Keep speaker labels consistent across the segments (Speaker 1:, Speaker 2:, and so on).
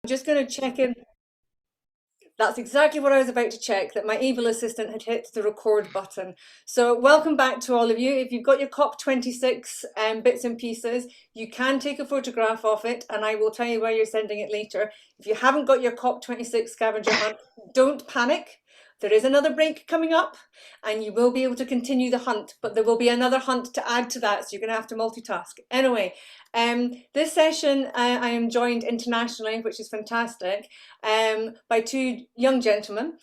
Speaker 1: I'm just going to check in. That's exactly what I was about to check, that my evil assistant had hit the record button. So welcome back to all of you. If you've got your COP26 bits and pieces, you can take a photograph of it and I will tell you where you're sending it later. If you haven't got your COP26 scavenger hunt, don't panic. There is another break coming up and you will be able to continue the hunt, but there will be another hunt to add to that, so you're going to have to multitask. Anyway, this session I am joined internationally, which is fantastic, by two young gentlemen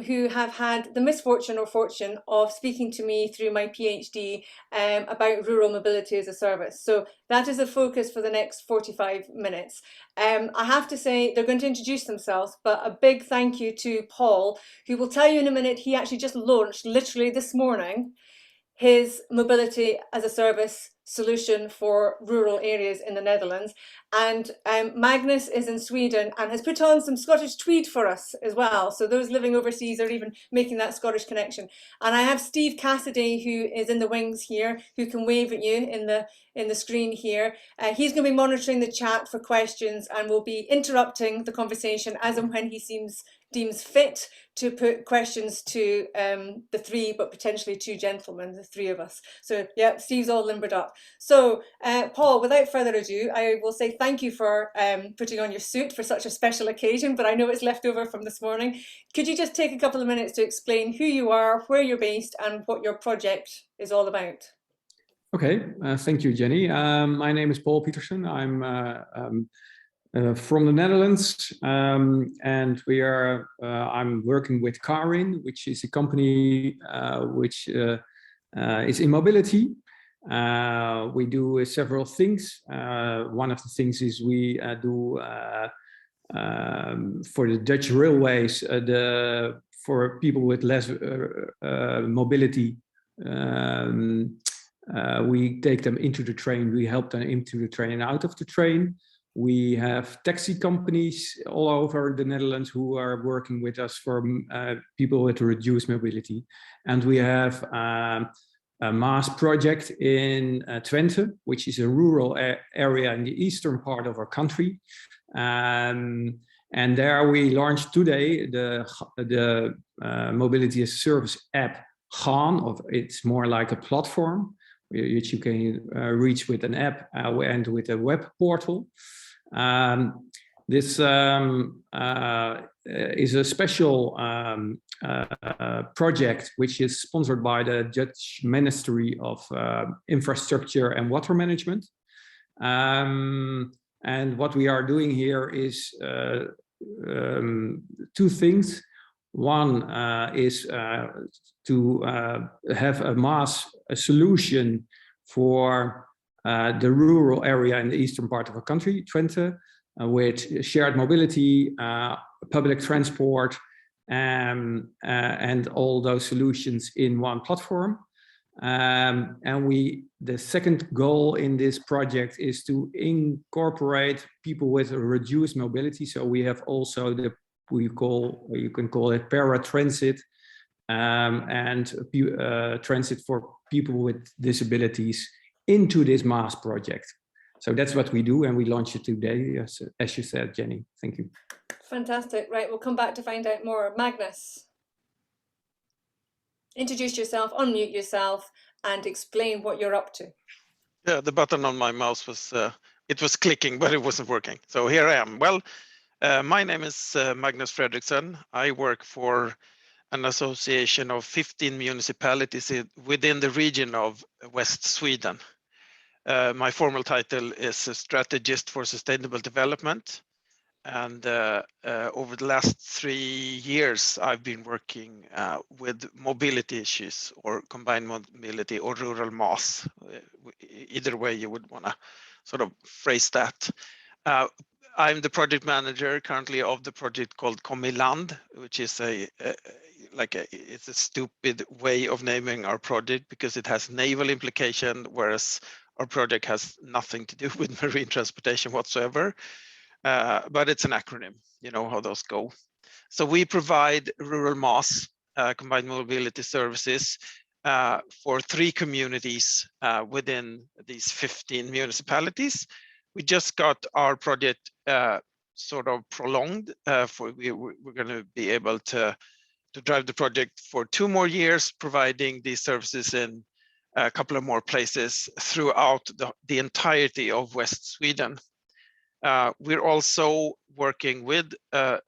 Speaker 1: who have had the misfortune or fortune of speaking to me through my PhD about rural mobility as a service. So that is the focus for the next 45 minutes. I have to say they're going to introduce themselves, but a big thank you to Paul, who will tell you in a minute. He actually just launched literally this morning his mobility as a service solution for rural areas in the Netherlands. And Magnus is in Sweden and has put on some Scottish tweed for us as well. So those living overseas are even making that Scottish connection. And I have Steve Cassidy, who is in the wings here, who can wave at you in the screen here. He's going to be monitoring the chat for questions and will be interrupting the conversation as and when he deems fit to put questions to the three, but potentially two gentlemen, the three of us. So yeah, Steve's all limbered up. So Paul, without further ado, I will say thank you for putting on your suit for such a special occasion, but I know it's left over from this morning. Could you just take a couple of minutes to explain who you are, where you're based, and what your project is all about?
Speaker 2: Okay, thank you, Jenny. My name is Paul Peterson. I'm from the Netherlands, and I'm working with Qarin, which is a company which is in mobility. We do several things. One of the things is we do for the Dutch railways, for people with less mobility, we take them into the train, we help them into the train and out of the train. We have taxi companies all over the Netherlands who are working with us for people with reduced mobility. And we have a MaaS project in Twente, which is a rural area in the eastern part of our country. And there we launched today the Mobility as a Service app, Qarin. It's more like a platform which you can reach with an app and with a web portal. This is a special project which is sponsored by the Dutch Ministry of Infrastructure and Water Management. And what we are doing here is two things. One is to have a MaaS solution for the rural area in the eastern part of our country, Twente, with shared mobility, public transport, and all those solutions in one platform. And the second goal in this project is to incorporate people with reduced mobility. So we have also you can call it paratransit, and transit for people with disabilities into this MaaS project. So that's what we do, and we launched it today, as you said, Jenny. Thank you.
Speaker 1: Fantastic. Right, we'll come back to find out more. Magnus, introduce yourself, unmute yourself, and explain what you're up to.
Speaker 3: Yeah, the button on my mouse was it was clicking, but it wasn't working. So here I am. Well, my name is Magnus Fredrickson. I work for an association of 15 municipalities within the region of West Sweden. My formal title is a strategist for sustainable development. And over the last 3 years, I've been working with mobility issues, or combined mobility, or rural MaaS. Either way you would want to sort of phrase that. I'm the project manager currently of the project called KomIland, which is it's a stupid way of naming our project because it has naval implication, whereas our project has nothing to do with marine transportation whatsoever. But it's an acronym, you know how those go. So we provide rural MaaS, combined mobility services, for 3 communities within these 15 municipalities. We just got our project sort of prolonged. We're going to be able to drive the project for 2 more years, providing these services in a couple of more places throughout the entirety of West Sweden. We're also working with the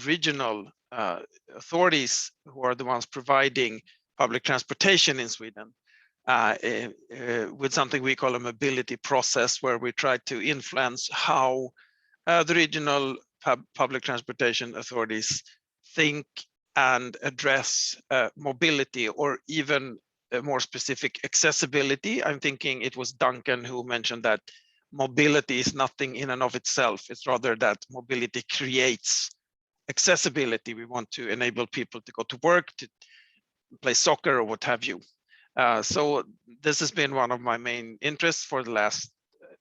Speaker 3: regional authorities, who are the ones providing public transportation in Sweden, with something we call a mobility process, where we try to influence how the regional public transportation authorities think and address mobility, or even more specific, accessibility. I'm thinking it was Duncan who mentioned that mobility is nothing in and of itself. It's rather that mobility creates accessibility. We want to enable people to go to work, to play soccer, or what have you. So this has been one of my main interests for the last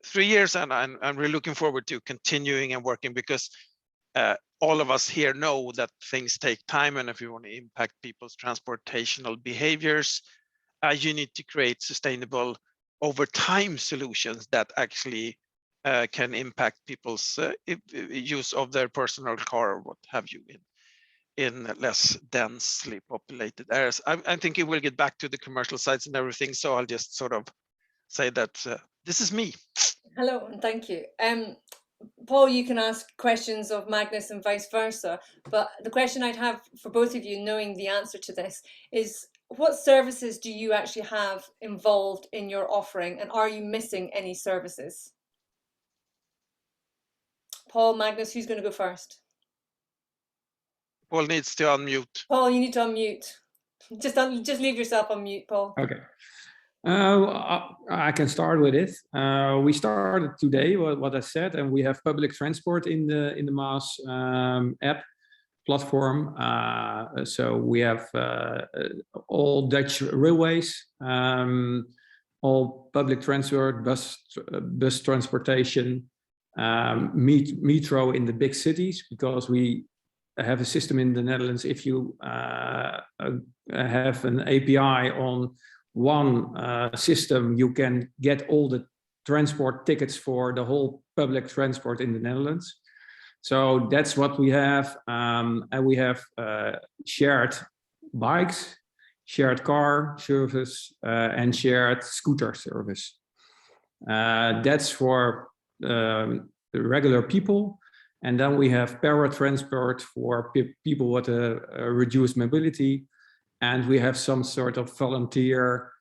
Speaker 3: 3 years, and I'm really looking forward to continuing and working, because all of us here know that things take time, and if you want to impact people's transportational behaviors, you need to create sustainable over time solutions that actually can impact people's use of their personal car, or what have you, in less densely populated areas. I'm thinking we'll get back to the commercial sites and everything, so I'll just sort of say that this is me.
Speaker 1: Hello, and thank you. Paul, you can ask questions of Magnus and vice versa, but the question I'd have for both of you, knowing the answer to this, is what services do you actually have involved in your offering, and are you missing any services? Paul, Magnus, who's going to go first?
Speaker 3: Paul needs to unmute.
Speaker 1: Paul, you need to unmute. Just leave yourself on mute, Paul.
Speaker 2: Okay. I can start with it. We started today, what I said, and we have public transport in the MaaS app platform. So we have all Dutch railways, all public transport, bus transportation, metro in the big cities, because we have a system in the Netherlands. If you have an API on one system, you can get all the transport tickets for the whole public transport in the Netherlands. So that's what we have. And we have shared bikes, shared car service, and shared scooter service. That's for the regular people. And then we have paratransport for people with a reduced mobility. And we have some sort of volunteer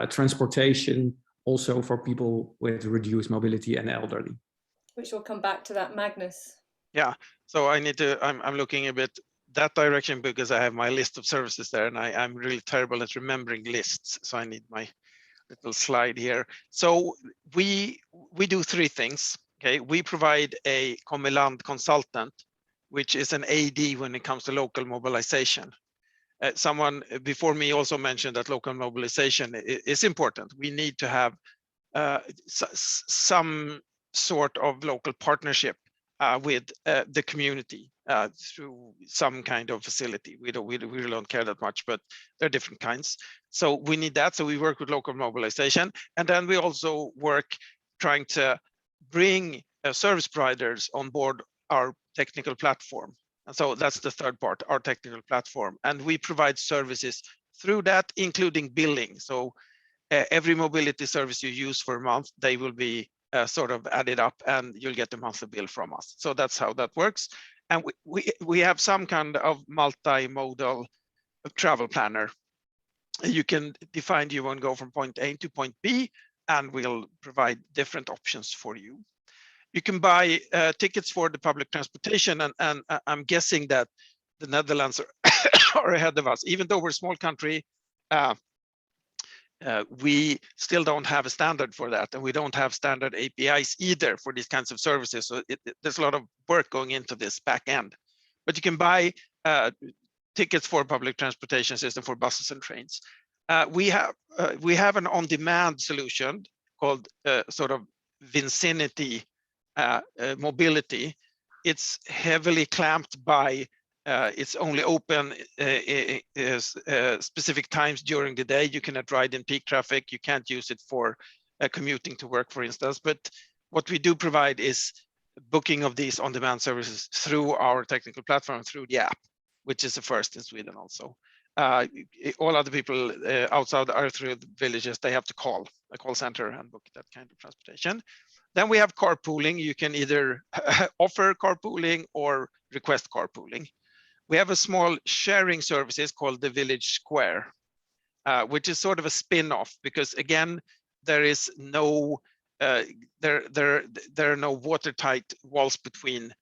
Speaker 2: transportation also for people with reduced mobility and elderly.
Speaker 1: Which will come back to that, Magnus.
Speaker 3: Yeah, so I need to, I'm looking a bit that direction, because I have my list of services there, and I'm really terrible at remembering lists. So I need my little slide here. So we do 3 things. Okay, we provide a KomIland consultant, which is an AD when it comes to local mobilization. Someone before me also mentioned that local mobilization is important. We need to have some sort of local partnership with the community through some kind of facility. We really don't care that much, but there are different kinds. So we need that. So we work with local mobilization, and then we also work trying to bring service providers on board our technical platform. And so that's the third part, our technical platform. And we provide services through that, including billing. So every mobility service you use for a month, they will be sort of added up, and you'll get a monthly bill from us. So that's how that works. And we have some kind of multimodal travel planner. You can define you want to go from point A to point B, and we'll provide different options for you. You can buy tickets for the public transportation, and I'm guessing that the Netherlands are ahead of us. Even though we're a small country, we still don't have a standard for that, and we don't have standard APIs either for these kinds of services. So there's a lot of work going into this back end. But you can buy tickets for public transportation system for buses and trains. We have an on-demand solution called sort of Vicinity mobility. It's heavily clamped by it's only open specific times during the day. You cannot ride in peak traffic. You can't use it for commuting to work, for instance. But what we do provide is booking of these on-demand services through our technical platform, through the app, which is the first in Sweden also. All other people outside our 3 villages, they have to call a call center and book that kind of transportation. Then we have carpooling. You can either offer carpooling or request carpooling. We have a small sharing services called the Village Square, which is sort of a spin-off, because again, there is no there are no watertight walls between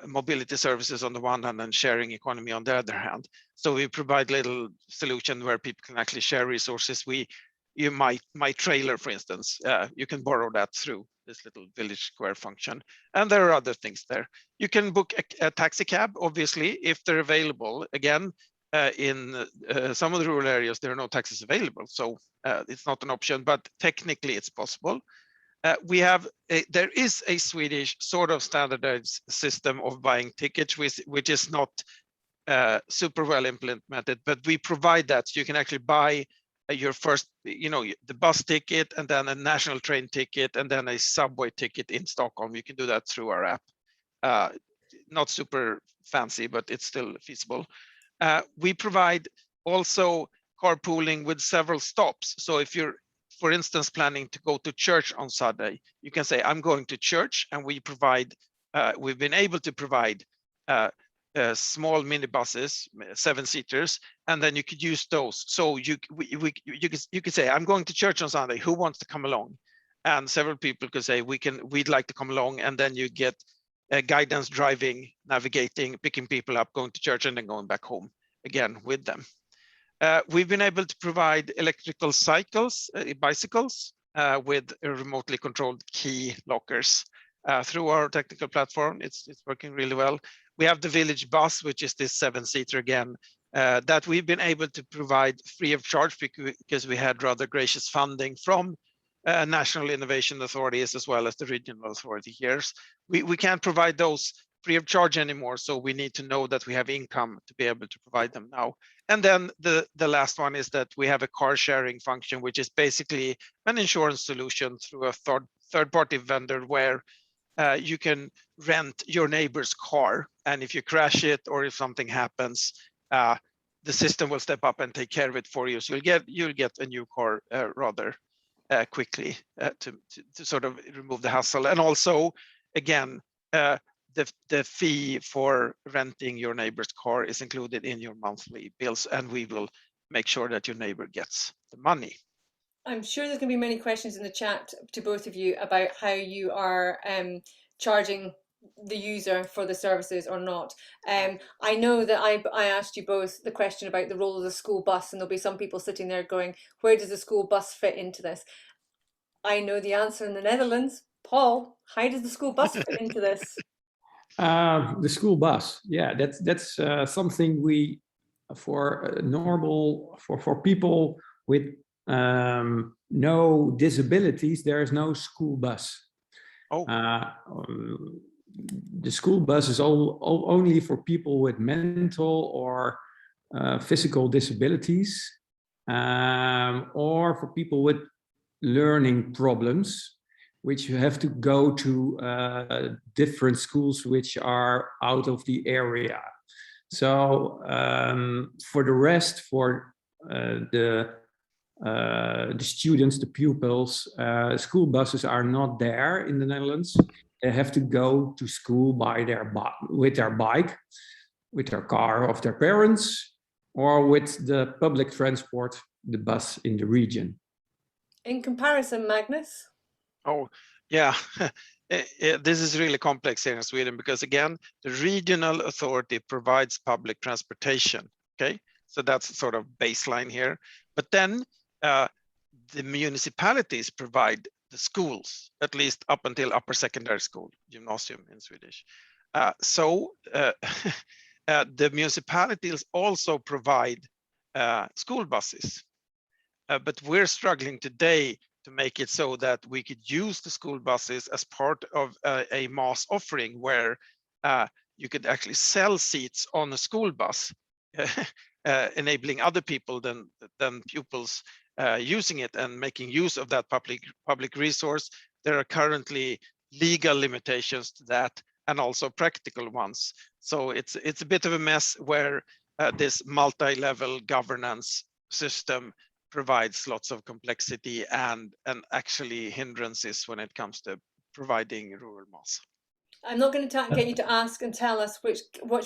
Speaker 3: mobility services on the one hand and sharing economy on the other hand. So we provide little solution where people can actually share resources. My trailer, for instance, you can borrow that through this little Village Square function. And there are other things there. You can book a taxi cab, obviously, if they're available. Again, in some of the rural areas, there are no taxis available. So it's not an option, but technically it's possible. There is a Swedish sort of standardized system of buying tickets, which is not super well implemented, but we provide that. So you can actually buy your first, the bus ticket, and then a national train ticket, and then a subway ticket in Stockholm. You can do that through our app. Not super fancy, but it's still feasible. We provide also carpooling with several stops. So if you're, for instance, planning to go to church on Sunday, you can say, I'm going to church, and we provide, we've been able to provide small minibuses, 7-seaters, and then you could use those. So you could say, I'm going to church on Sunday, who wants to come along? And several people could say, we'd like to come along, and then you get guidance, driving, navigating, picking people up, going to church, and then going back home again with them. We've been able to provide electrical bicycles with remotely controlled key lockers through our technical platform. It's working really well. We have the village bus, which is this 7-seater again, that we've been able to provide free of charge because we had rather gracious funding from national innovation authorities as well as the regional authority here. We can't provide those free of charge anymore, so we need to know that we have income to be able to provide them now. And then the last one is that we have a car sharing function, which is basically an insurance solution through a third-party vendor where you can rent your neighbor's car, and if you crash it or if something happens, the system will step up and take care of it for you. So you'll get a new car rather quickly to sort of remove the hassle. And also, again, the fee for renting your neighbor's car is included in your monthly bills, and we will make sure that your neighbor gets the money.
Speaker 1: I'm sure there's going to be many questions in the chat to both of you about how you are charging the user for the services or not. I know that I asked you both the question about the role of the school bus, and there'll be some people sitting there going, where does the school bus fit into this? I know the answer in the Netherlands. Paul, how does the school bus fit into this?
Speaker 2: The school bus, yeah, that's something we for people with no disabilities. There is no school bus.
Speaker 3: Oh.
Speaker 2: The school bus is only for people with mental or physical disabilities, or for people with learning problems, which you have to go to different schools which are out of the area. So for the rest, for the students, the pupils, school buses are not there in the Netherlands. They have to go to school with their bike, with their car of their parents, or with the public transport, the bus in the region.
Speaker 1: In comparison, Magnus?
Speaker 3: Oh, yeah. This is really complex here in Sweden because, again, the regional authority provides public transportation. Okay, so that's sort of baseline here. But then the municipalities provide the schools, at least up until upper secondary school, gymnasium in Swedish. So the municipalities also provide school buses. But we're struggling today to make it so that we could use the school buses as part of a MaaS offering where you could actually sell seats on a school bus, enabling other people than pupils using it and making use of that public resource. There are currently legal limitations to that, and also practical ones. So it's a bit of a mess where this multi-level governance system provides lots of complexity and actually hindrances when it comes to providing rural MaaS.
Speaker 1: I'm not going to get you to ask and tell us which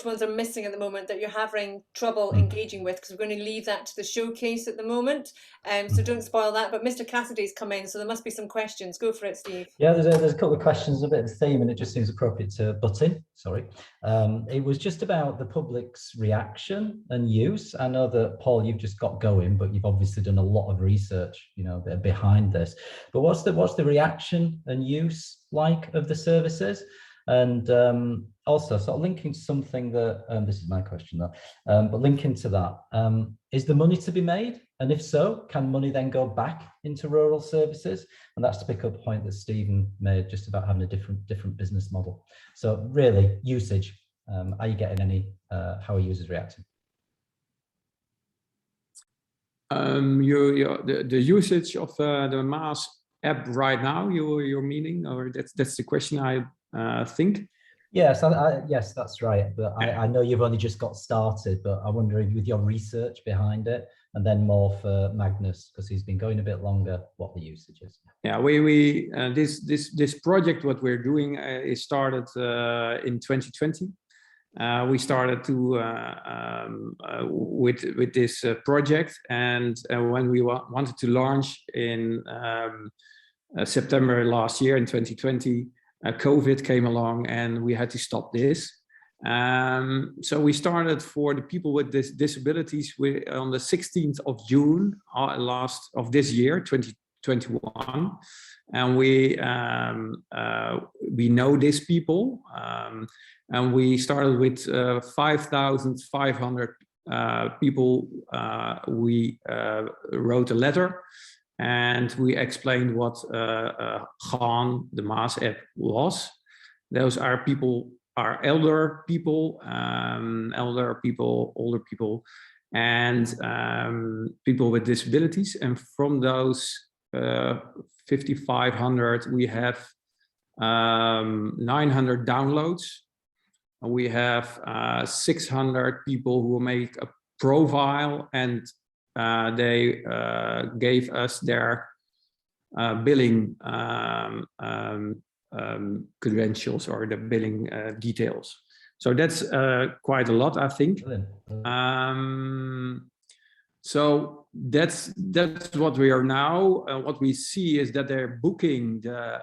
Speaker 1: ones are missing at the moment that you're having trouble engaging with, because we're going to leave that to the showcase at the moment. So don't spoil that. But Mr. Cassidy's come in, so there must be some questions. Go for it, Steve.
Speaker 4: Yeah, there's a couple of questions, a bit of a theme, and it just seems appropriate to butt in. Sorry. It was just about the public's reaction and use. I know that, Paul, you've just got going, but you've obviously done a lot of research, you know, behind this. But what's the reaction and use like of the services? And also, sort of linking to something that, this is my question though, but linking to that, is the money to be made? And if so, can money then go back into rural services? And that's to pick up a point that Stephen made just about having a different business model. So really, usage, are you getting any, how are users reacting?
Speaker 2: The usage of the MaaS app right now, you're meaning, or that's the question I think.
Speaker 4: Yes, yes, that's right. But I know you've only just got started, but I wonder if with your research behind it, and then more for Magnus, because he's been going a bit longer, what the usage is. Yeah,
Speaker 2: this project, what we're doing, is started in 2020. We started to with this project, and when we wanted to launch in September last year in 2020. COVID came along and we had to stop this. So we started for the people with disabilities on the 16th of June of this year, 2021. And we know these people. And we started with 5,500 people. We wrote a letter. And we explained what Qarin, the MaaS app, was. Those are people, older people, older people, and people with disabilities. And from those 5,500, we have 900 downloads. We have 600 people who make a profile, and they gave us their billing credentials or the billing details. So that's quite a lot, I think. So that's what we are now. What we see is that they're booking the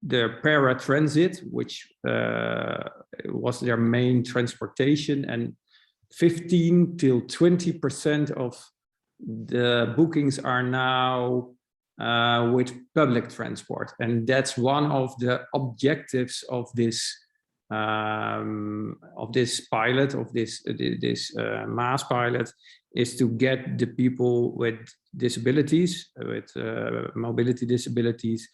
Speaker 2: paratransit, which was their main transportation, and 15 till 20% of the bookings are now with public transport, and that's one of the objectives of this pilot, of this MaaS pilot, is to get the people with disabilities, with mobility disabilities,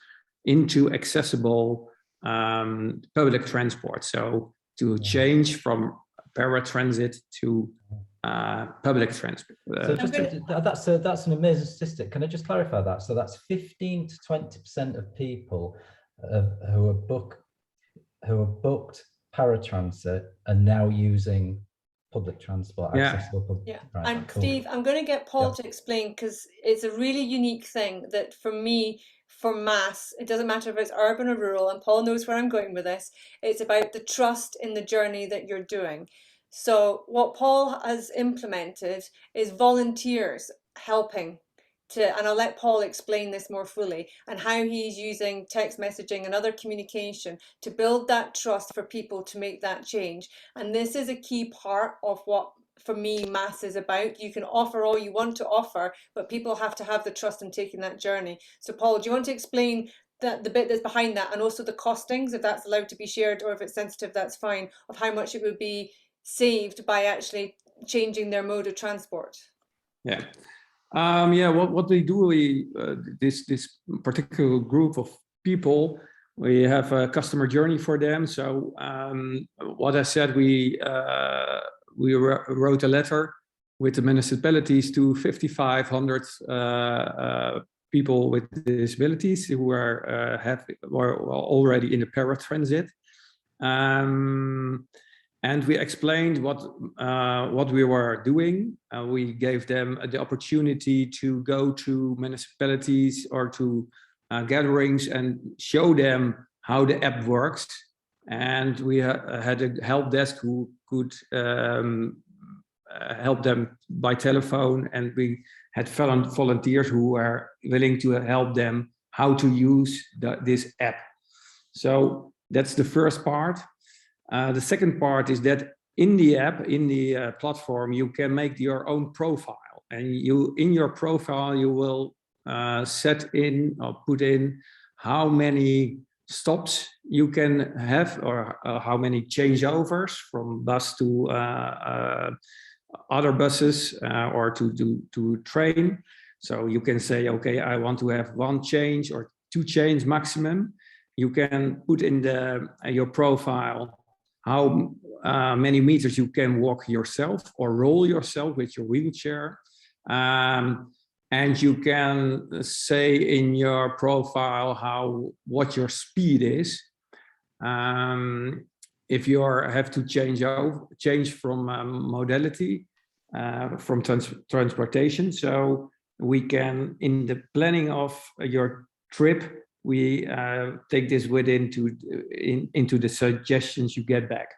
Speaker 2: into accessible public transport. So to change from paratransit to public transport.
Speaker 4: So that's an amazing statistic. Can I just clarify that? So that's 15 to 20% of people who are booked paratransit are now using public transport, accessible public.
Speaker 1: Yeah,
Speaker 4: right,
Speaker 1: and
Speaker 4: cool.
Speaker 1: Steve, I'm going to get Paul to explain, because it's a really unique thing that for me, for MaaS, it doesn't matter if it's urban or rural, and Paul knows where I'm going with this. It's about the trust in the journey that you're doing. So what Paul has implemented is volunteers helping to, and I'll let Paul explain this more fully, and how he's using text messaging and other communication to build that trust for people to make that change. And this is a key part of what, for me, MaaS is about. You can offer all you want to offer, but people have to have the trust in taking that journey. So Paul, do you want to explain that, the bit that's behind that, and also the costings, if that's allowed to be shared, or if it's sensitive, that's fine, of how much it would be saved by actually changing their mode of transport?
Speaker 2: Yeah. What we do, this particular group of people, we have a customer journey for them. So what I said, we wrote a letter with the municipalities to 5,500 people with disabilities who were already in the paratransit. And we explained what we were doing. We gave them the opportunity to go to municipalities or to gatherings and show them how the app works. And we had a help desk who could help them by telephone, and we had volunteers who were willing to help them how to use this app. So that's the first part. The second part is that in the app, in the platform, you can make your own profile, and in your profile you will set in or put in how many stops you can have, or how many changeovers from bus to other buses or to train. So you can say, okay, I want to have 1 change or 2 change maximum. You can put in your profile how many meters you can walk yourself or roll yourself with your wheelchair. And you can say in your profile what your speed is. If you have to change from modality, from transportation. So we can, in the planning of your trip, we take this into the suggestions you get back.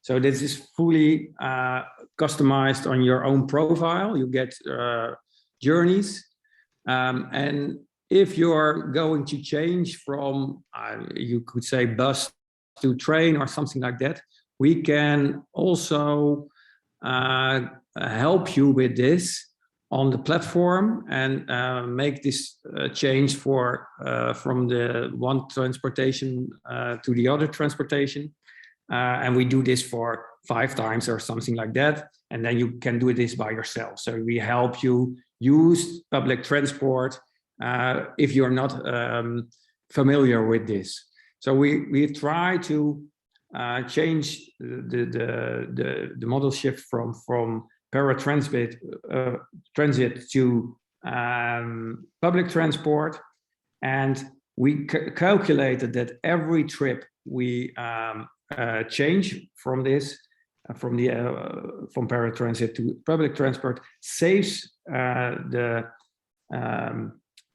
Speaker 2: So this is fully customized on your own profile. You get journeys, and if you're going to change from, you could say, bus to train or something like that, we can also help you with this on the platform and make this change from the one transportation to the other transportation. And we do this for 5 times or something like that. And then you can do this by yourself. So we help you use public transport if you're not familiar with this. So we try to change the model shift from paratransit transit to public transport, and we calculated that every trip we change from this, from paratransit to public transport, saves the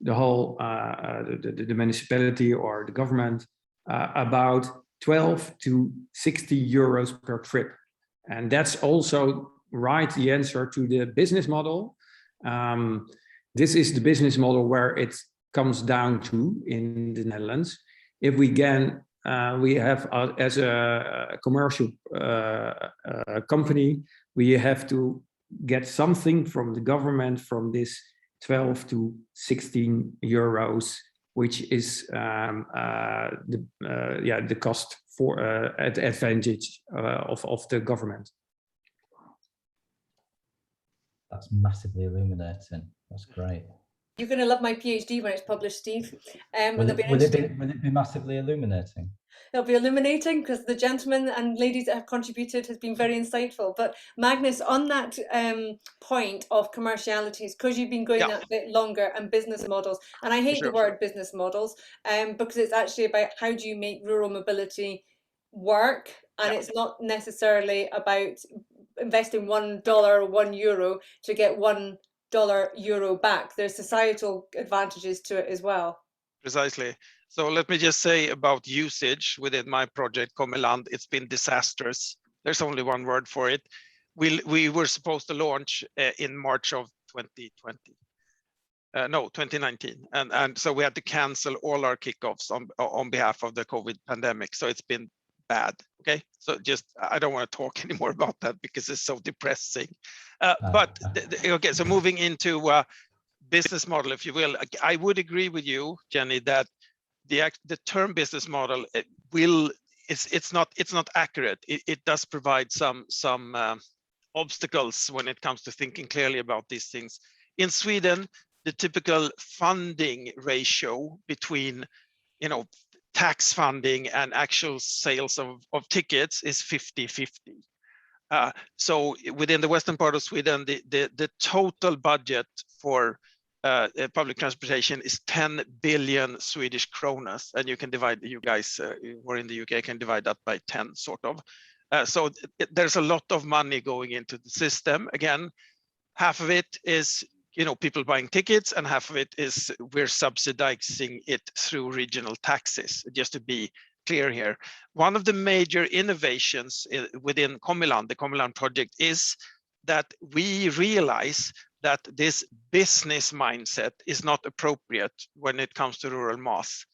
Speaker 2: whole the municipality or the government about 12 to 60 euros per trip. And that's also the answer to the business model. This is the business model where it comes down to in the Netherlands. If we have as a commercial company, we have to get something from the government from this 12 to 16 euros, which is the cost for advantage of the government.
Speaker 4: That's massively illuminating. That's great.
Speaker 1: You're going to love my PhD when it's published, Steve.
Speaker 4: Will it be massively illuminating?
Speaker 1: It'll be illuminating because the gentlemen and ladies that have contributed has been very insightful. But Magnus, on that point of commercialities, because you've been going that bit longer, and business models, and I hate the word business models because it's actually about how do you make rural mobility work, and it's not necessarily about investing $1 or €1 to get $1 euro back. There's societal advantages to it as well.
Speaker 3: Precisely. So let me just say about usage within my project KomIland, it's been disastrous. There's only one word for it. We were supposed to launch in March of 2019, and so we had to cancel all our kickoffs on behalf of the COVID pandemic. So it's been bad. Okay, so I don't want to talk anymore about that because it's so depressing. Okay, so moving into business model, if you will, I would agree with you, Jenny, that the term business model it's not accurate. It does provide some obstacles when it comes to thinking clearly about these things. In Sweden, the typical funding ratio between tax funding and actual sales of tickets is 50-50. So within the western part of Sweden, the total budget for public transportation is 10 billion Swedish kronas, and you can divide, you guys who are in the UK can divide that by 10 sort of. So there's a lot of money going into the system. Again, half of it is, you know, people buying tickets, and half of it is we're subsidizing it through regional taxes, just to be clear here. One of the major innovations within KomIland, the KomIland project, is that we realize that this business mindset is not appropriate when it comes to rural MaaS.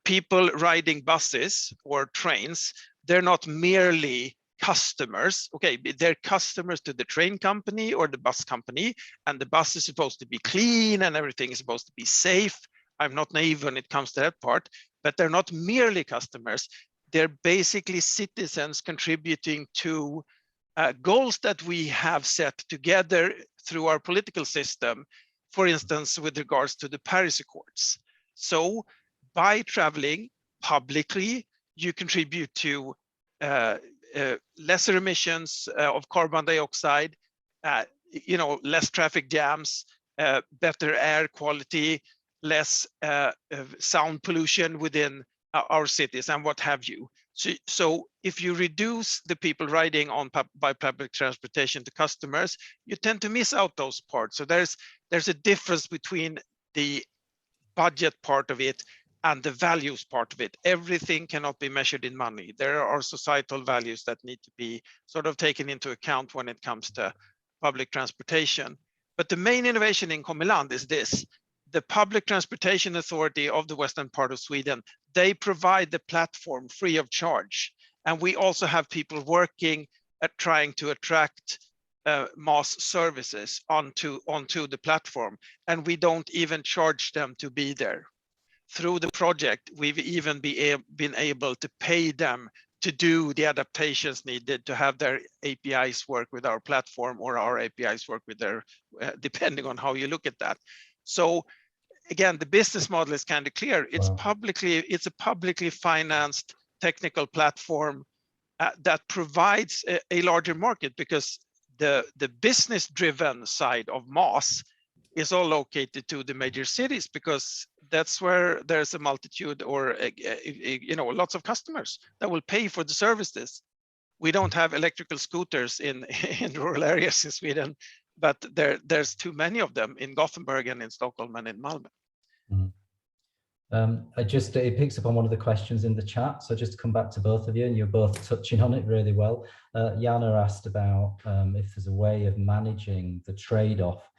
Speaker 3: People riding buses or trains, they're not merely customers. Okay, they're customers to the train company or the bus company, and the bus is supposed to be clean and everything is supposed to be safe. I'm not naive when it comes to that part, but they're not merely customers. They're basically citizens contributing to goals that we have set together through our political system, for instance, with regards to the Paris Accords. So by traveling publicly, you contribute to lesser emissions of carbon dioxide, you know, less traffic jams, better air quality, less sound pollution within our cities and what have you. So if you reduce the people riding on by public transportation to customers, you tend to miss out those parts. So there's a difference between the budget part of it and the values part of it. Everything cannot be measured in money. There are societal values that need to be sort of taken into account when it comes to public transportation. But the main innovation in KomIland is this: the Public Transportation Authority of the western part of Sweden, they provide the platform free of charge. And we also have people working at trying to attract MaaS services onto the platform. And we don't even charge them to be there. Through the project, we've even been able to pay them to do the adaptations needed to have their APIs work with our platform, or our APIs work with their, depending on how you look at that. So again, the business model is kind of clear. It's a publicly financed technical platform that provides a larger market, because the business driven side of MaaS is all located to the major cities, because that's where there's a multitude, or you know, lots of customers that will pay for the services. We don't have electrical scooters in rural areas in Sweden, but there's too many of them in Gothenburg and in Stockholm and in Malmö.
Speaker 4: It picks up on one of the questions in the chat. So just to come back to both of you, and you're both touching on it really well. Jana asked about if there's a way of managing the trade-off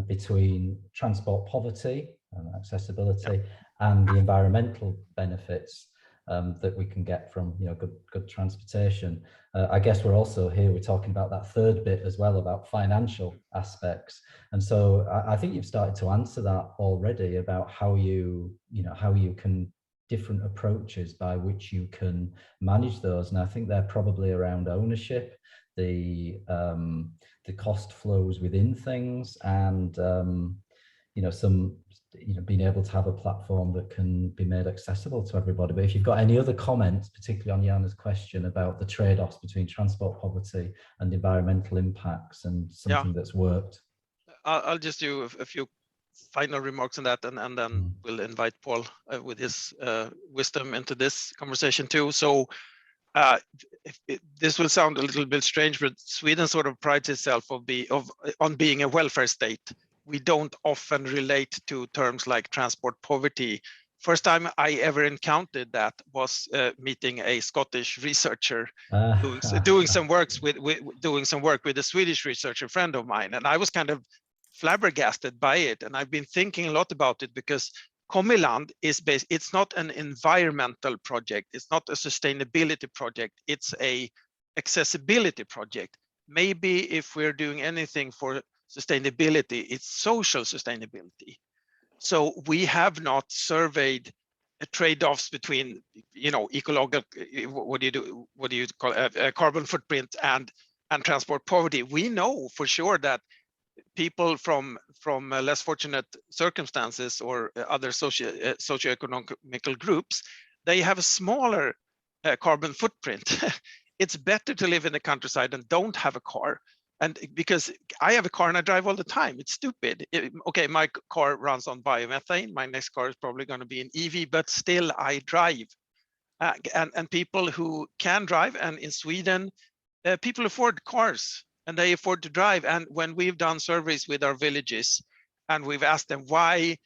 Speaker 4: between transport poverty and accessibility and the environmental benefits that we can get from, you know, good transportation. I guess we're also here, we're talking about that third bit as well, about financial aspects. And so I think you've started to answer that already, about how you can, different approaches by which you can manage those. And I think they're probably around ownership, the cost flows within things, and being able to have a platform that can be made accessible to everybody. But if you've got any other comments, particularly on Jana's question about the trade-offs between transport poverty and environmental impacts, and something that's worked.
Speaker 3: I'll just do a few final remarks on that, and then we'll invite Paul with his wisdom into this conversation too. So this will sound a little bit strange, but Sweden sort of prides itself on being a welfare state. We don't often relate to terms like transport poverty. First time I ever encountered that was meeting a Scottish researcher doing some work with a Swedish researcher friend of mine, and I was kind of flabbergasted by it. And I've been thinking a lot about it, because KomIland is based, it's not an environmental project, it's not a sustainability project, it's a accessibility project. Maybe if we're doing anything for sustainability, it's social sustainability. So we have not surveyed trade-offs between, you know, ecological, what do you call it, carbon footprint and transport poverty. We know for sure that people from less fortunate circumstances or other socioeconomical groups, they have a smaller carbon footprint. It's better to live in the countryside and don't have a car. And because I have a car and I drive all the time, it's stupid. Okay, my car runs on biomethane. My next car is probably going to be an EV, but still I drive. And people who can drive, and in Sweden, people afford cars and they afford to drive. And when we've done surveys with our villages and we've asked them, why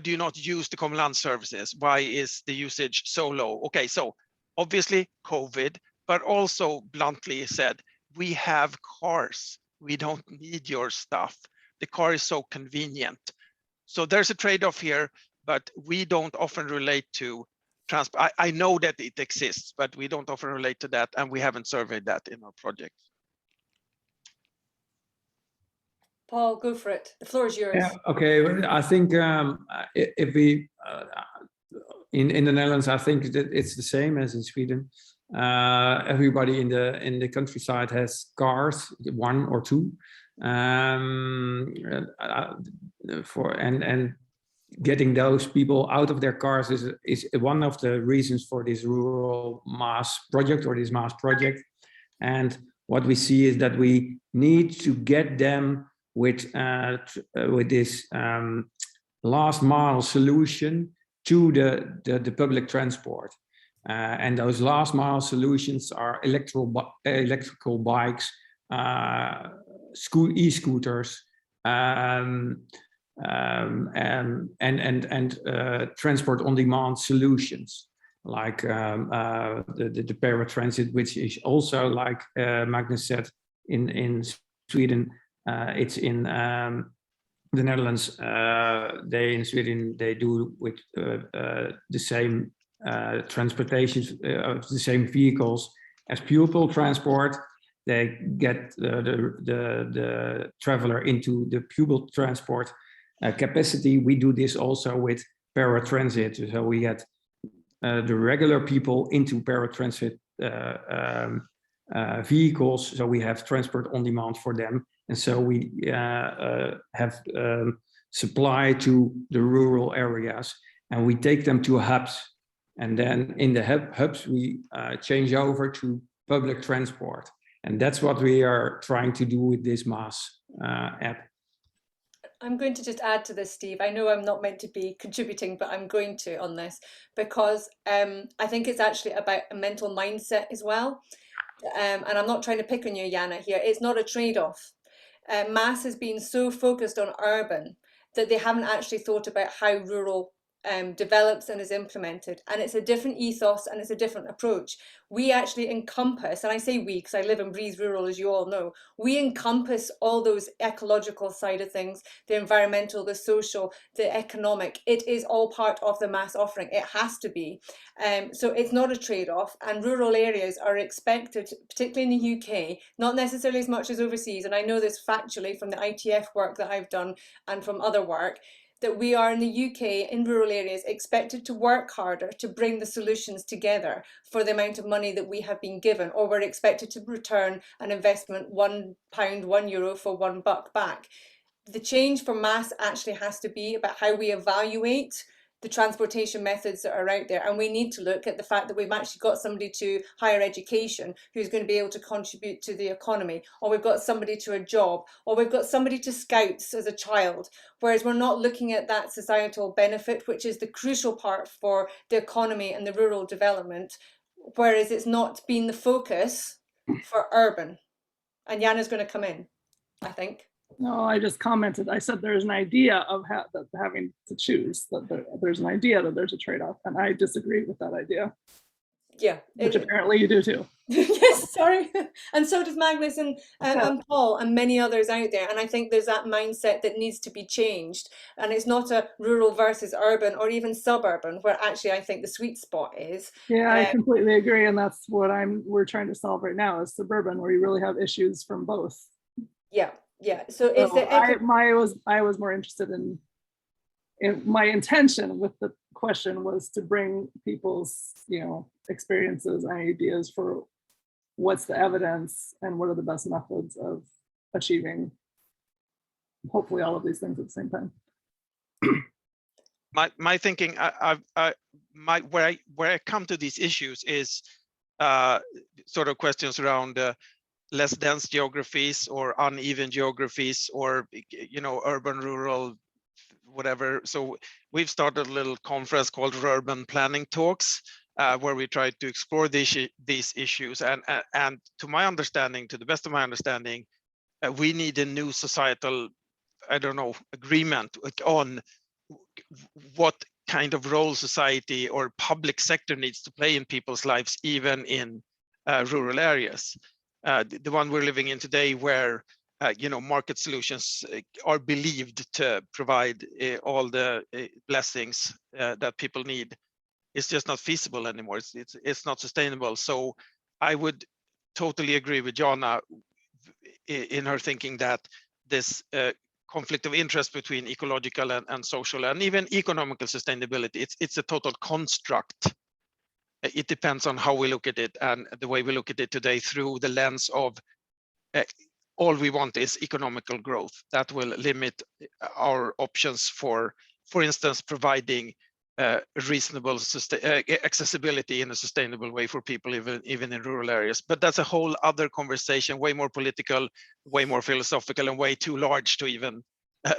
Speaker 3: do you not use the KomIland services? Why is the usage so low? Okay, so obviously COVID, but also bluntly said, we have cars. We don't need your stuff. The car is so convenient. So there's a trade-off here, but we don't often relate to transport. I know that it exists, but we don't often relate to that, and we haven't surveyed that in our project.
Speaker 1: Paul, go for it. The floor is yours.
Speaker 2: Yeah, okay. I think if we in the Netherlands, I think that it's the same as in Sweden. Everybody in the countryside has cars, 1 or 2, and getting those people out of their cars is one of the reasons for this rural MaaS project, or this MaaS project. And what we see is that we need to get them with this last mile solution to the public transport. And those last mile solutions are electrical bikes, e-scooters, and transport on demand solutions like the paratransit, which is also, like Magnus said, in Sweden. It's in the Netherlands. In Sweden they do with the same transportations of the same vehicles as pupil transport. They get the traveler into the pupil transport capacity. We do this also with paratransit. So we get the regular people into paratransit vehicles. So we have transport on demand for them. And so we have supply to the rural areas, and we take them to hubs. And then in the hubs, we change over to public transport. And that's what we are trying to do with this MaaS app.
Speaker 1: I'm going to just add to this, Steve. I know I'm not meant to be contributing, but I'm going to on this, because I think it's actually about a mental mindset as well. And I'm not trying to pick on you, Jana, here. It's not a trade-off. MaaS has been so focused on urban that they haven't actually thought about how rural develops and is implemented, and it's a different ethos and it's a different approach. We actually encompass, and I say we because I live and breathe rural, as you all know, we encompass all those ecological side of things, the environmental, the social, the economic. It is all part of the MaaS offering. It has to be. So it's not a trade-off, and rural areas are expected, particularly in the UK, not necessarily as much as overseas, and I know this factually from the ITF work that I've done and from other work, that we are in the UK, in rural areas, expected to work harder to bring the solutions together for the amount of money that we have been given, or we're expected to return an investment, £1, €1 for $1 back. The change for MaaS actually has to be about how we evaluate the transportation methods that are out there, and we need to look at the fact that we've actually got somebody to higher education who's going to be able to contribute to the economy, or we've got somebody to a job, or we've got somebody to scouts as a child, whereas we're not looking at that societal benefit, which is the crucial part for the economy and the rural development, whereas it's not been the focus for urban. And Jana's going to come in, I think.
Speaker 5: No, I just commented. I said there's an idea of having to choose, that there's an idea that there's a trade-off, and I disagree with that idea.
Speaker 1: Yeah.
Speaker 5: Which apparently you do too.
Speaker 1: Yes, sorry. And so does Magnus and Paul and many others out there. And I think there's that mindset that needs to be changed. And it's not a rural versus urban or even suburban, where actually I think the sweet spot is.
Speaker 5: Yeah, I completely agree. And that's what we're trying to solve right now, is suburban, where you really have issues from both.
Speaker 1: Yeah. Yeah, so it's
Speaker 5: I was more interested in my intention with the question was to bring people's, experiences and ideas for what's the evidence and what are the best methods of achieving hopefully all of these things at the same time.
Speaker 3: My thinking, where I come to these issues is sort of questions around less dense geographies or uneven geographies, or urban, rural, whatever. So we've started a little conference called Urban Planning Talks, where we try to explore these issues. And to my understanding, to the best of my understanding, we need a new societal, agreement on what kind of role society or public sector needs to play in people's lives, even in rural areas. The one we're living in today, where market solutions are believed to provide all the blessings that people need, is just not feasible anymore. It's not sustainable. So I would totally agree with Jana in her thinking that this conflict of interest between ecological and social and even economical sustainability, it's a total construct. It depends on how we look at it, and the way we look at it today through the lens of all we want is economical growth. That will limit our options for instance, providing reasonable accessibility in a sustainable way for people, even in rural areas. But that's a whole other conversation, way more political, way more philosophical, and way too large to even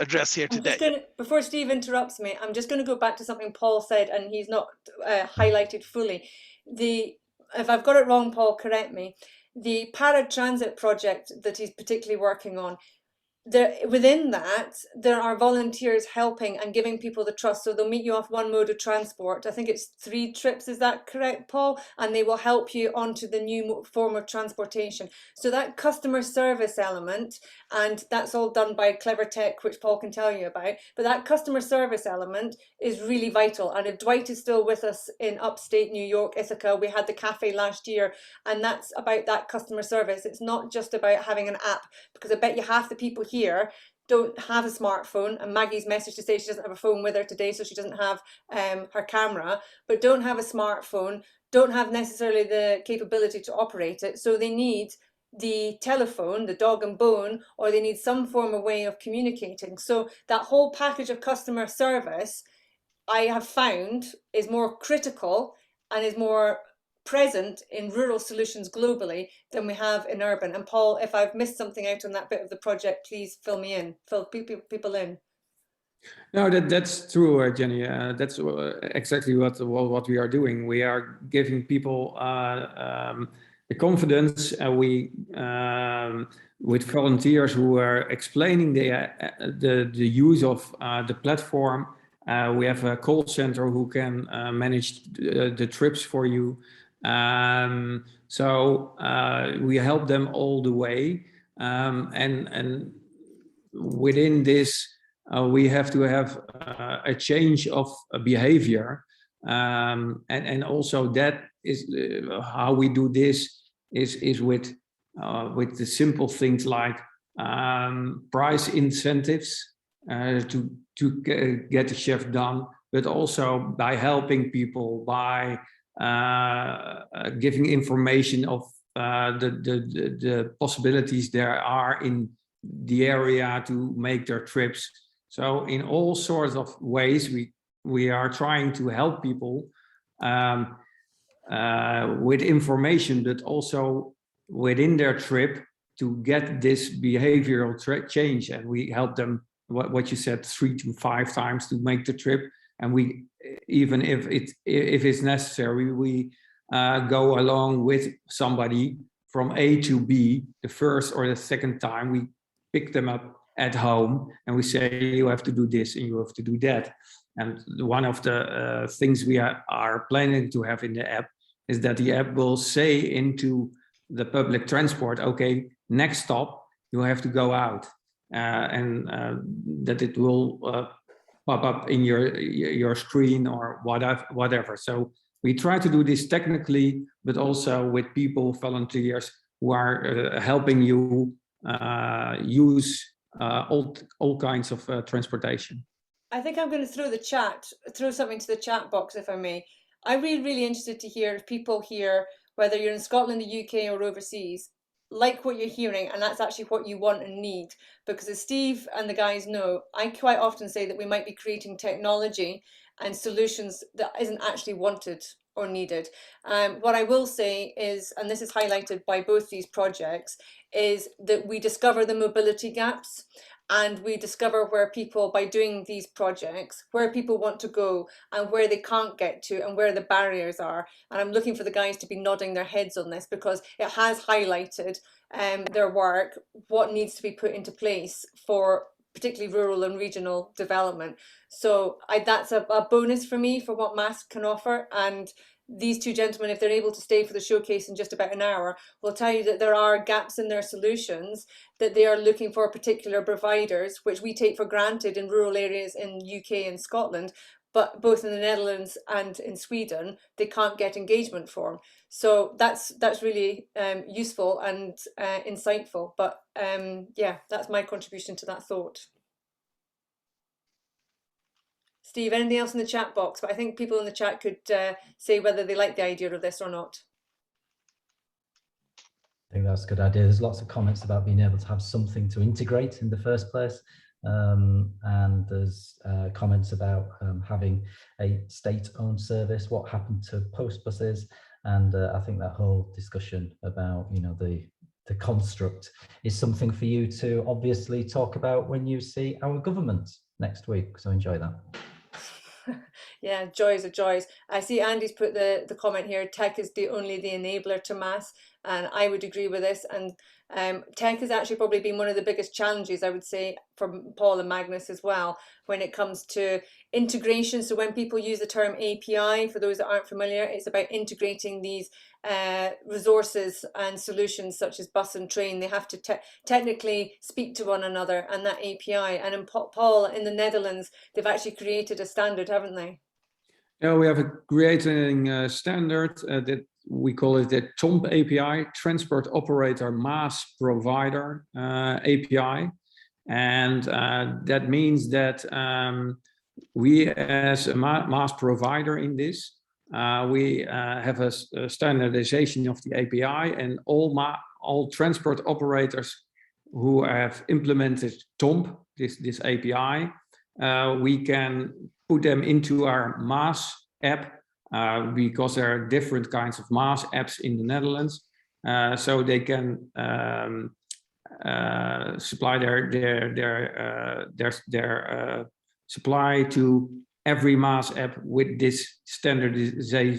Speaker 3: address here today.
Speaker 1: Before Steve interrupts me, I'm just going to go back to something Paul said, and he's not highlighted fully. If I've got it wrong, Paul, correct me. The paratransit project that he's particularly working on, within that, there are volunteers helping and giving people the trust. So they'll meet you off one mode of transport. I think it's 3 trips, is that correct, Paul? And they will help you onto the new form of transportation. So that customer service element, and that's all done by clever tech, which Paul can tell you about, but that customer service element is really vital. And if Dwight is still with us in upstate New York, Ithaca, we had the cafe last year, and that's about that customer service. It's not just about having an app, because I bet you half the people here don't have a smartphone, and Maggie's message to say she doesn't have a phone with her today, so she doesn't have her camera, but don't have a smartphone, don't have necessarily the capability to operate it, so they need the telephone, the dog and bone, or they need some form of way of communicating. So that whole package of customer service, I have found, is more critical and is more present in rural solutions globally than we have in urban. And Paul, if I've missed something out on that bit of the project, please fill me in, fill people in.
Speaker 2: No, that's true, Jenny. That's exactly what we are doing. We are giving people the confidence. We with volunteers who are explaining the use of the platform. We have a call center who can manage the trips for you. So we help them all the way, and within this we have to have a change of behavior, and also that is how we do this is with the simple things like price incentives to get the chef done, but also by helping people, by giving information of the possibilities there are in the area to make their trips. So in all sorts of ways, we are trying to help people with information, but also within their trip to get this behavioral change. And we help them, what you said, 3 to 5 times to make the trip. And we, even if it's necessary, we go along with somebody from A to B the first or the second time. We pick them up at home and we say, you have to do this and you have to do that. And one of the things we are planning to have in the app is that the app will say into the public transport, okay, next stop, you have to go out, and that it will pop up in your screen or whatever. So we try to do this technically, but also with people, volunteers who are helping you use all kinds of transportation.
Speaker 1: I think I'm going to throw something to the chat box, if I may. I'd be really interested to hear if people here, whether you're in Scotland, the UK, or overseas, like what you're hearing, and that's actually what you want and need. Because as Steve and the guys know, I quite often say that we might be creating technology and solutions that isn't actually wanted or needed. What I will say is, and this is highlighted by both these projects, is that we discover the mobility gaps, and we discover where people, by doing these projects, where people want to go and where they can't get to and where the barriers are. And I'm looking for the guys to be nodding their heads on this, because it has highlighted their work, what needs to be put into place for particularly rural and regional development. So that's a bonus for me for what MaaS can offer. And these two gentlemen, if they're able to stay for the showcase in just about an hour, will tell you that there are gaps in their solutions, that they are looking for particular providers, which we take for granted in rural areas in UK and Scotland, but both in the Netherlands and in Sweden, they can't get engagement for. So that's really useful and insightful. But yeah, that's my contribution to that thought. Steve, anything else in the chat box? But I think people in the chat could say whether they like the idea of this or not.
Speaker 4: I think that's a good idea. There's lots of comments about being able to have something to integrate in the first place. And there's comments about having a state-owned service, what happened to post buses. And I think that whole discussion about, you know, the construct is something for you to obviously talk about when you see our government next week. So enjoy that.
Speaker 1: Yeah, joys of joys. I see Andy's put the comment here, tech is only the enabler to MaaS, and I would agree with this. And tech has actually probably been one of the biggest challenges, I would say, from Paul and Magnus as well, when it comes to integration. So when people use the term API, for those that aren't familiar, it's about integrating these resources and solutions such as bus and train. They have to technically speak to one another, and that API. And in Paul, in the Netherlands, they've actually created a standard, haven't they?
Speaker 2: Yeah, we have a creating standard that we call it the TOMP API, Transport Operator MaaS Provider API. And that means that we, as a MaaS provider in this, we have a standardization of the API, and all transport operators who have implemented TOMP, this API, we can put them into our MaaS app, because there are different kinds of MaaS apps in the Netherlands. So they can supply their supply to every MaaS app with this standardized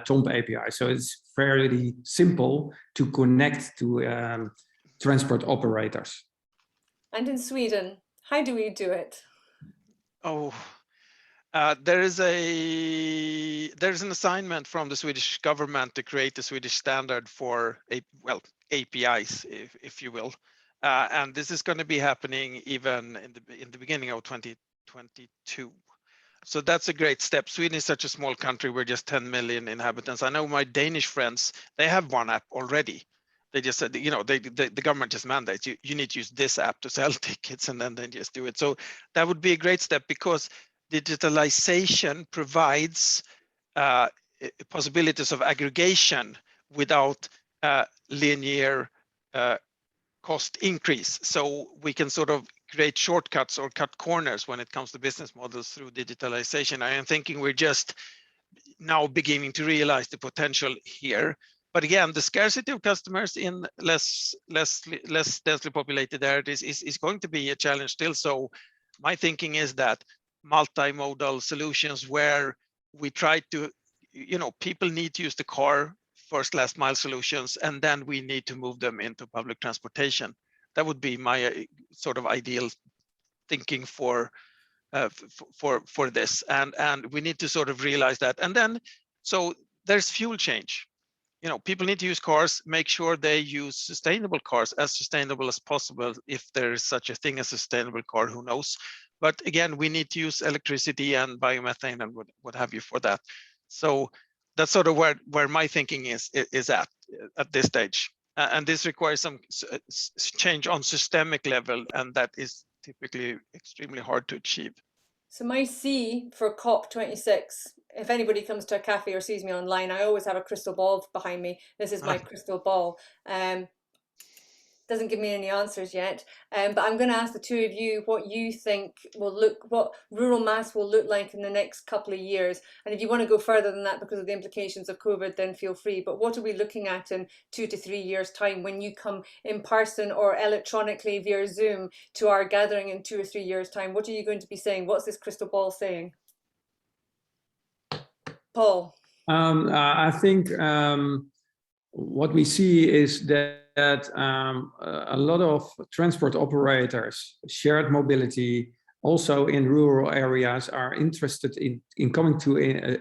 Speaker 2: TOMP API. So it's fairly simple to connect to transport operators.
Speaker 1: And in Sweden, how do we do it?
Speaker 3: Oh, there is an assignment from the Swedish government to create a Swedish standard for APIs, if you will, and this is going to be happening even in the beginning of 2022. So that's a great step. Sweden is such a small country. We're just 10 million inhabitants. I know my Danish friends, they have one app already. They just said, you know, the government just mandates you need to use this app to sell tickets, and then they just do it. So that would be a great step, because digitalization provides possibilities of aggregation without linear cost increase. So we can sort of create shortcuts or cut corners when it comes to business models through digitalization. I am thinking we're just now beginning to realize the potential here. But again, the scarcity of customers in less densely populated areas is going to be a challenge still. So my thinking is that multimodal solutions where we try to, you know, people need to use the car, first last mile solutions, and then we need to move them into public transportation. That would be my sort of ideal thinking for this. And we need to sort of realize that. And then, so there's fuel change. You know, people need to use cars, make sure they use sustainable cars, as sustainable as possible. If there is such a thing as a sustainable car, who knows? But again, we need to use electricity and biomethane and what have you for that. So that's sort of where my thinking is at this stage. And this requires some change on systemic level, and that is typically extremely hard to achieve.
Speaker 1: So my C for COP26, if anybody comes to a cafe or sees me online, I always have a crystal ball behind me. This is my crystal ball. doesn't give me any answers yet. But I'm going to ask the two of you what you think what rural MaaS will look like in the next couple of years. And if you want to go further than that because of the implications of COVID, then feel free. But what are we looking at in 2 to 3 years' time when you come in person or electronically via Zoom to our gathering in 2 or 3 years' time? What are you going to be saying? What's this crystal ball saying? Paul?
Speaker 2: I think what we see is that a lot of transport operators, shared mobility, also in rural areas, are interested in coming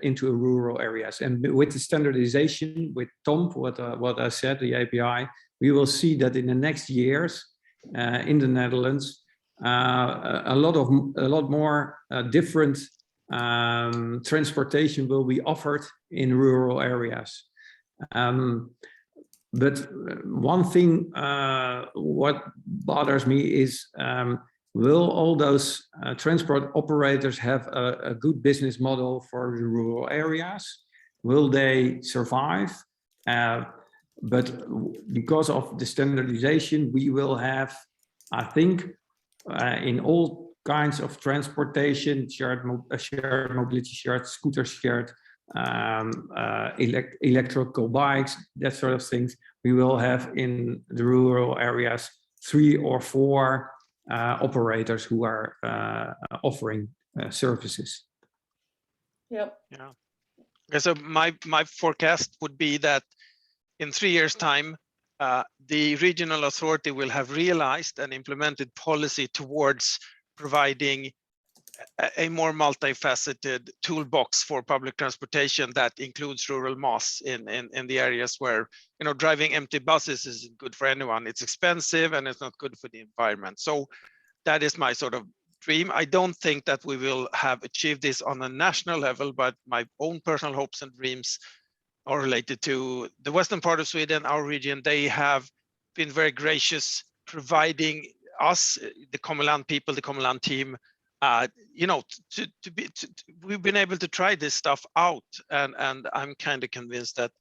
Speaker 2: into rural areas. And with the standardization, with Tom, what I said, the API, we will see that in the next years in the Netherlands, a lot more different transportation will be offered in rural areas. But one thing what bothers me is, will all those transport operators have a good business model for the rural areas? Will they survive? But because of the standardization, we will have, I think, in all kinds of transportation, shared mobility, shared scooters, shared electrical bikes, that sort of things, we will have in the rural areas 3 or 4 operators who are offering services.
Speaker 1: Yep.
Speaker 3: Yeah. Okay, so my forecast would be that in 3 years' time, the regional authority will have realized and implemented policy towards providing a more multifaceted toolbox for public transportation that includes rural MaaS in the areas where, you know, driving empty buses isn't good for anyone. It's expensive and it's not good for the environment. So that is my sort of dream. I don't think that we will have achieved this on a national level, but my own personal hopes and dreams are related to the western part of Sweden, our region. They have been very gracious, providing us, the KomIland people, the KomIland team, you know, we've been able to try this stuff out, and I'm kind of convinced that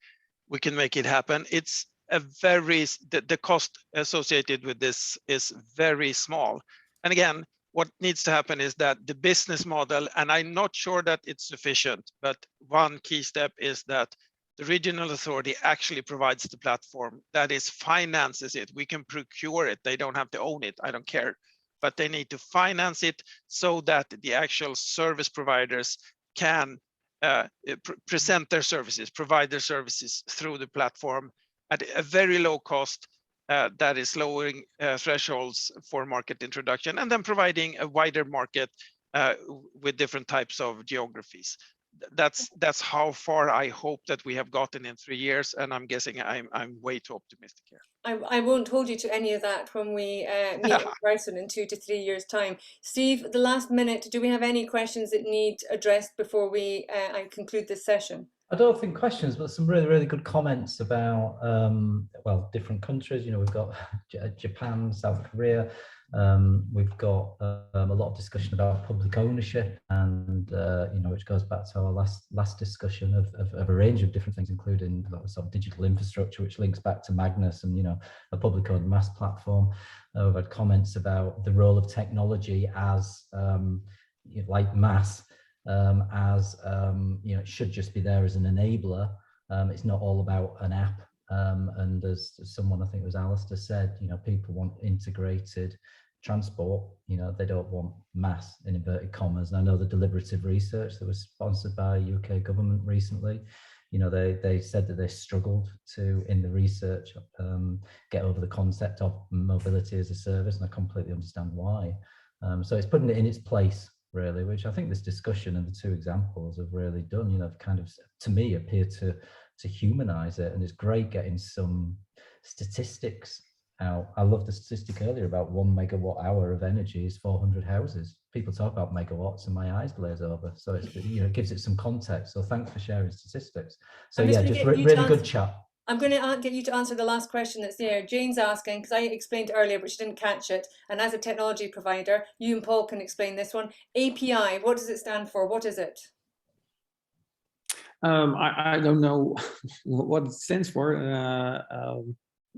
Speaker 3: we can make it happen. It's a the cost associated with this is very small. And again, what needs to happen is that the business model, and I'm not sure that it's sufficient, but one key step is that the regional authority actually provides the platform, that is, finances it. We can procure it. They don't have to own it. I don't care. But they need to finance it so that the actual service providers can present their services, provide their services through the platform at a very low cost that is lowering thresholds for market introduction, and then providing a wider market with different types of geographies. That's how far I hope that we have gotten in 3 years, and I'm guessing I'm way too optimistic here.
Speaker 1: I won't hold you to any of that when we meet in person in 2 to 3 years' time. Steve, the last minute, do we have any questions that need addressed before I conclude this session?
Speaker 4: I don't think questions, but some really, really good comments about, well, different countries. You know, we've got Japan, South Korea. We've got a lot of discussion about public ownership, and you know, which goes back to our last discussion of a range of different things, including sort of digital infrastructure, which links back to Magnus and, you know, a public owned MaaS platform. We've had comments about the role of technology as like MaaS. You know, it should just be there as an enabler. It's not all about an app. And as someone, I think it was Alistair, said, you know, people want integrated transport. You know, they don't want MaaS in inverted commas. And I know the deliberative research that was sponsored by UK government recently, you know, they said that they struggled to, in the research, get over the concept of mobility as a service, and I completely understand why. So it's putting it in its place, really, which I think this discussion and the 2 examples have really done, you know, kind of, to me, appear to humanize it. And it's great getting some statistics out. I love the statistic earlier about 1 megawatt hour of energy is 400 houses. People talk about megawatts and my eyes glaze over. So it's, you know, it gives it some context. So thanks for sharing statistics. So yeah, just really good chat.
Speaker 1: I'm going to get you to answer the last question that's there. Jane's asking, because I explained earlier, but she didn't catch it. And as a technology provider, you and Paul can explain this one. API, what does it stand for? What is it?
Speaker 2: I don't know what it stands for.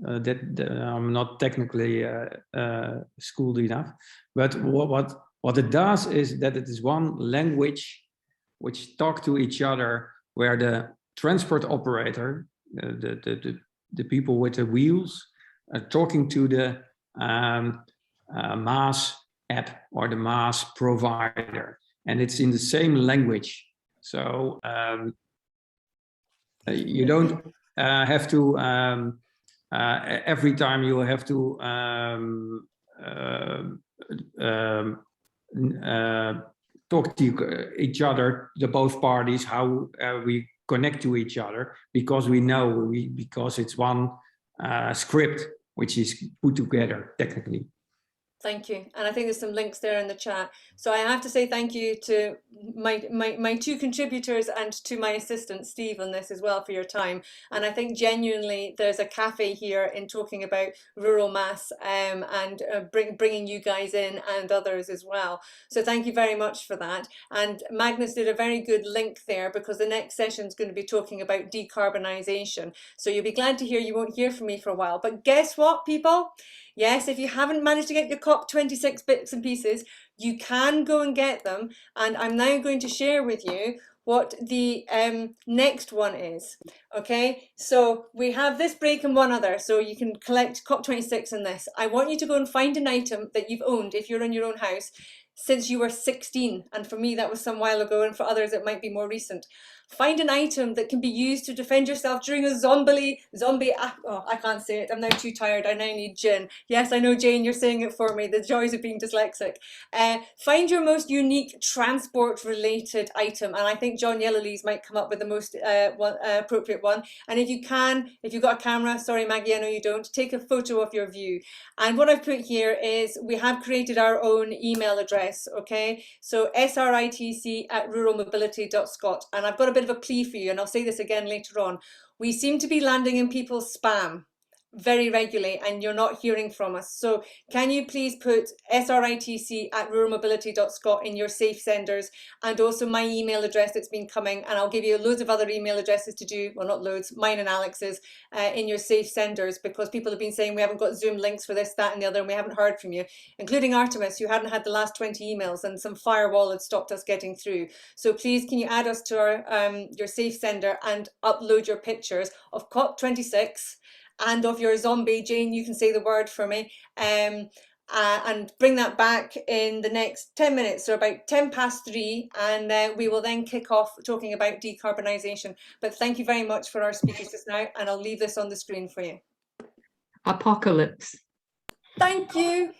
Speaker 2: I'm not technically schooled enough, but what it does is that it is one language which talk to each other, where the transport operator, the people with the wheels, are talking to the MaaS app or the MaaS provider, and it's in the same language. So you don't have to every time you have to talk to each other, the both parties, how we connect to each other, because we know because it's one script which is put together technically.
Speaker 1: Thank you. And I think there's some links there in the chat. So I have to say thank you to my two contributors and to my assistant, Steve, on this as well for your time. And I think genuinely there's a cafe here in talking about rural MaaS and bringing you guys in and others as well. So thank you very much for that. And Magnus did a very good link there, because the next session is going to be talking about decarbonisation. So you'll be glad to hear you won't hear from me for a while. But guess what, people? Yes, if you haven't managed to get your COP26 bits and pieces, you can go and get them. And I'm now going to share with you what the next one is. Okay, so we have this break and one other, so you can collect COP26 in this. I want you to go and find an item that you've owned, if you're in your own house, since you were 16. And for me, that was some while ago, and for others, it might be more recent. Find an item that can be used to defend yourself during a zombie, oh, I can't say it, I'm now too tired, I now need gin. Yes, I know, Jane, you're saying it for me, the joys of being dyslexic. Find your most unique transport-related item, and I think John Yellowlees might come up with the most appropriate one. And if you can, if you've got a camera, sorry Maggie, I know you don't, take a photo of your view. And what I've put here is we have created our own email address, okay? So SRITC@ruralmobility.scot, and I've got a bit of a plea for you, and I'll say this again later on. We seem to be landing in people's spam very regularly, and you're not hearing from us. So can you please put SRITC@ruralmobility.scot in your safe senders, and also my email address that's been coming, and I'll give you loads of other email addresses to do, well, not loads, mine and Alex's, in your safe senders, because people have been saying we haven't got Zoom links for this, that and the other, and we haven't heard from you, including Artemis, who hadn't had the last 20 emails, and some firewall had stopped us getting through. So please, can you add us to our your safe sender and upload your pictures of COP26 and of your zombie. Jane, you can say the word for me, and bring that back in the next 10 minutes, so about 3:10, and we will then kick off talking about decarbonisation. But thank you very much for our speakers just now, and I'll leave this on the screen for you.
Speaker 6: Apocalypse.
Speaker 1: Thank you.